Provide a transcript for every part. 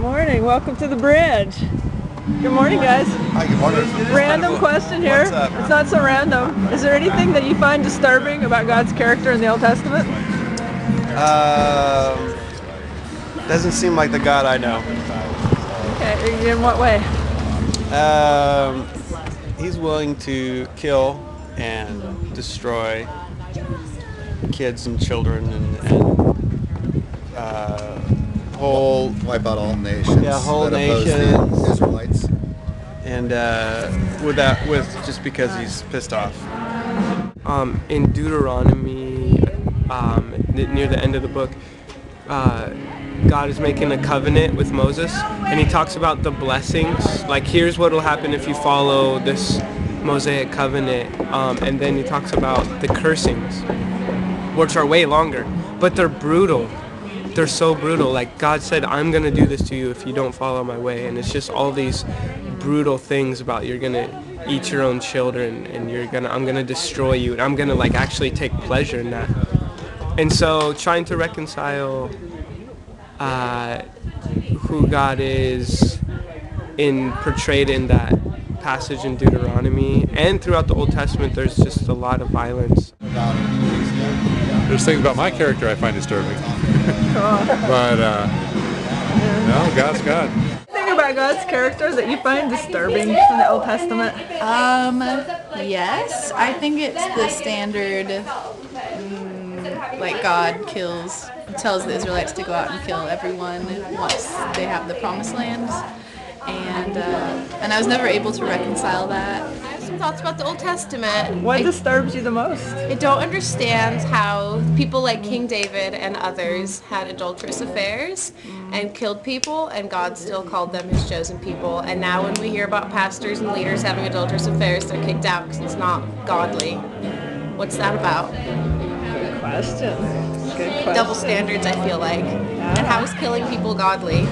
Good morning. Welcome to the bridge. Good morning, guys. Hi, good morning. Random question here. What's up? It's not so random. Is there anything that you find disturbing about God's character in the Old Testament? Doesn't seem like the God I know. Okay, in what way? He's willing to kill and destroy kids and children and wipe out all nations. Yeah, whole that oppose nations. the Israelites. And with just because he's pissed off. In Deuteronomy, near the end of the book, God is making a covenant with Moses, and he talks about the blessings. Like, here's what will happen if you follow this Mosaic covenant, and then he talks about the cursings, which are way longer, but they're brutal. They're so brutal. Like, God said, I'm going to do this to you if you don't follow my way. And it's just all these brutal things about you're going to eat your own children, and I'm going to destroy you, and I'm going to like actually take pleasure in that. And so trying to reconcile who God is portrayed in that passage in Deuteronomy and throughout the Old Testament, there's just a lot of violence. There's things about my character I find disturbing. But, no, God's God. Anything about God's character that you find disturbing in the Old Testament? Yes. I think it's the standard, like God tells the Israelites to go out and kill everyone once they have the promised land. And I was never able to reconcile that. I have some thoughts about the Old Testament. What disturbs you the most? I don't understand how people like King David and others had adulterous affairs and killed people, and God still called them his chosen people. And now when we hear about pastors and leaders having adulterous affairs, they're kicked out because it's not godly. What's that about? Good question. Double standards, I feel like. And how is killing people godly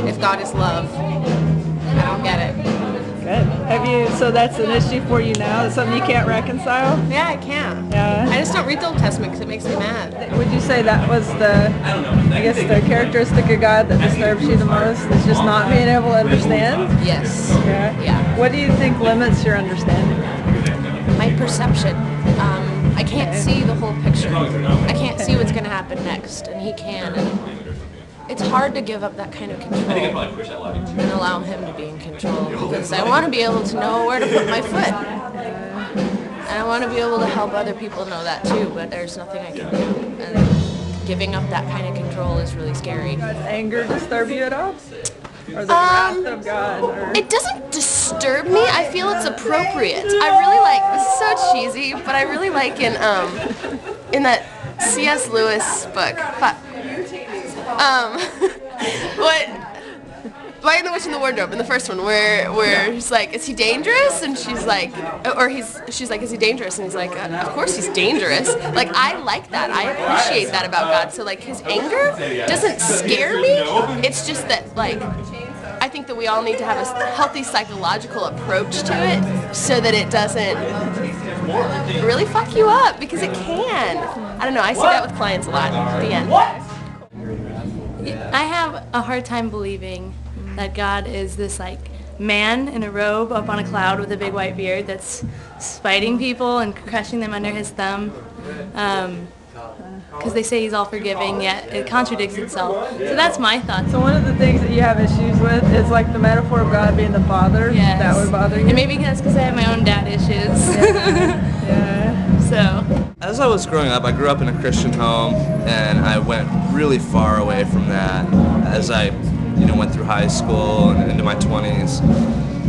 if God is love? I don't get it. Good. So that's an issue for you now? That's something you can't reconcile? Yeah, I can. Yeah. I just don't read the Old Testament because it makes me mad. Would you say that was the characteristic of God that disturbs you the most? Is just not being able to understand? Yes. Yeah. What do you think limits your understanding? My perception. I can't see the whole picture. I can't see what's going to happen next, and he can. And it's hard to give up that kind of control and allow him to be in control, because I want to be able to know where to put my foot. And I want to be able to help other people know that too, but there's nothing I can do. And giving up that kind of control is really scary. Does anger disturb you at all? Or the wrath of God? Or? It doesn't disturb me. I feel it's appropriate. I really like, this is so cheesy, but I really like in that C.S. Lewis book, Lion, the Witch, and the Wardrobe, in the first one, where he's like, is he dangerous? And she's like, she's like, is he dangerous? And he's like, of course he's dangerous. Like, I like that. I appreciate that about God. So, like, his anger doesn't scare me. It's just that, like, I think that we all need to have a healthy psychological approach to it so that it doesn't really fuck you up, because it can. I don't know. I see that with clients a lot. The end. I have a hard time believing that God is this like man in a robe up on a cloud with a big white beard that's spiting people and crushing them under his thumb, because they say he's all forgiving, yet it contradicts itself. So that's my thoughts. So one of the things that you have issues with is like the metaphor of God being the father. Yes. That would bother you? And maybe that's because I have my own dad issues. Yeah. So. As I was growing up, I grew up in a Christian home, and I went really far away from that as I went through high school and into my 20s.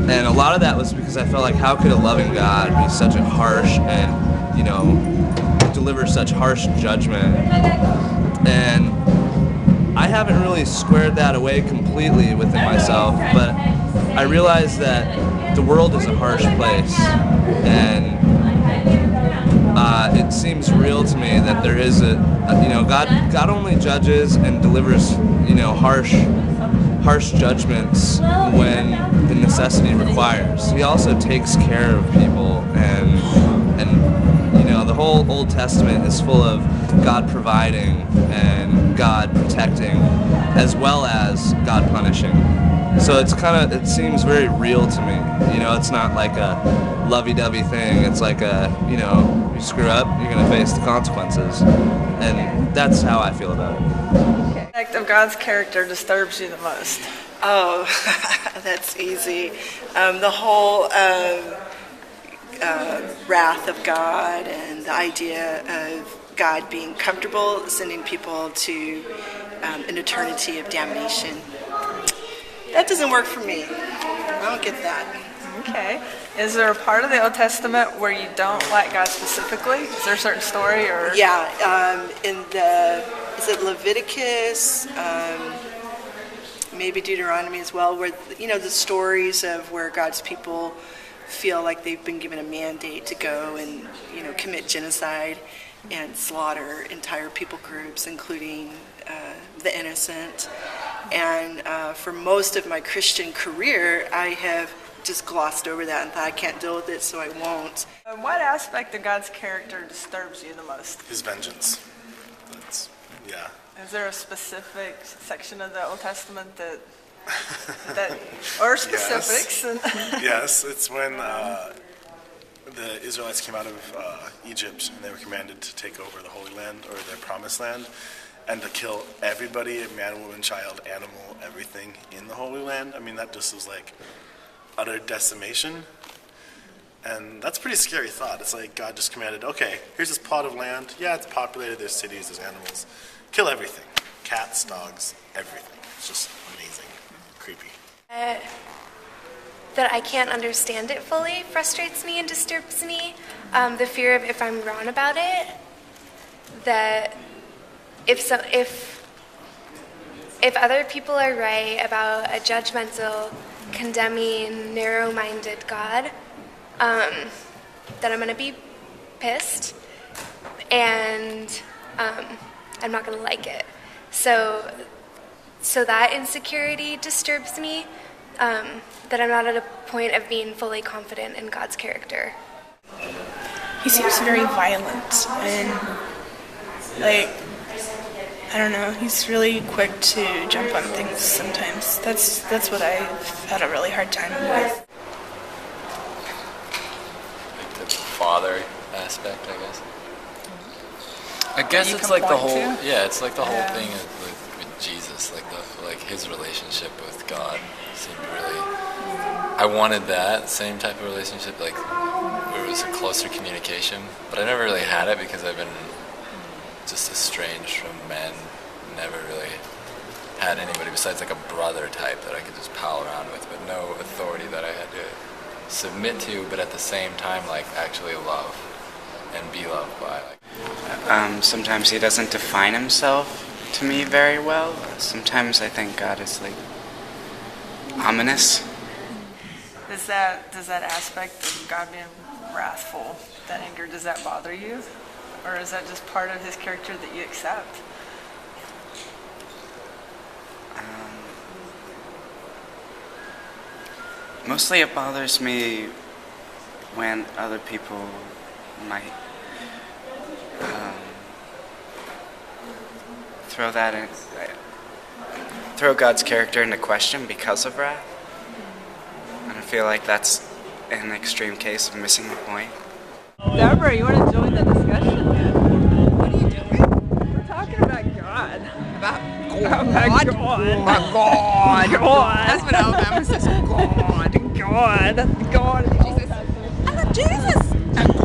And a lot of that was because I felt like, how could a loving God be such a harsh and, deliver such harsh judgment? And I haven't really squared that away completely within myself, but I realized that the world is a harsh place, and it seems real to me that there is God only judges and delivers, harsh judgments when the necessity requires. He also takes care of people, and the the whole Old Testament is full of God providing and God protecting, as well as God punishing. So it seems very real to me. You know, it's not like a lovey-dovey thing. It's like you screw up, you're gonna face the consequences, and that's how I feel about it. What aspect of God's character disturbs you the most? Oh, that's easy. The whole wrath of God and the idea of God being comfortable sending people to an eternity of damnation. That doesn't work for me. I don't get that. Okay. Is there a part of the Old Testament where you don't like God specifically? Is there a certain story or? Yeah, is it Leviticus, maybe Deuteronomy as well, where, the stories of where God's people feel like they've been given a mandate to go and, commit genocide and slaughter entire people groups, including the innocent. And for most of my Christian career, I have just glossed over that and thought I can't deal with it, so I won't. What aspect of God's character disturbs you the most? His vengeance. Yeah. Is there a specific section of the Old Testament that or specifics? Yes, yes, it's when the Israelites came out of Egypt and they were commanded to take over the Holy Land, or their promised land, and to kill everybody, man, woman, child, animal, everything in the Holy Land. I mean, that just was like utter decimation. And that's a pretty scary thought. It's like God just commanded, okay, here's this plot of land. Yeah, it's populated, there's cities, there's animals. Kill everything. Cats, dogs, everything. It's just amazing. Creepy. That I can't understand it fully frustrates me and disturbs me. The fear of if I'm wrong about it, that if other people are right about a judgmental, condemning, narrow-minded God, that I'm going to be pissed, and I'm not going to like it. So that insecurity disturbs me, that I'm not at a point of being fully confident in God's character. He seems very violent and, I don't know, he's really quick to jump on things sometimes. That's what I've had a really hard time with. The father aspect, I guess. I guess it's like the whole, it's like the whole thing with Jesus, like his relationship with God seemed really, I wanted that same type of relationship, like where it was a closer communication, but I never really had it because I've been just estranged from men, never really had anybody besides like a brother type that I could just pal around with, but no authority that I had to submit to, but at the same time like actually love and be loved by. Sometimes he doesn't define himself to me very well. Sometimes I think God is like ominous. Does that aspect of God being wrathful, that anger, does that bother you? Or is that just part of his character that you accept? Mostly it bothers me when other people might throw God's character into question because of wrath. And I feel like that's an extreme case of missing the point. Deborah, you want to join the discussion? What are you doing? We're talking about God. About God? Oh my God. God. That's what Alabama says. God. God. Jesus. I love Jesus.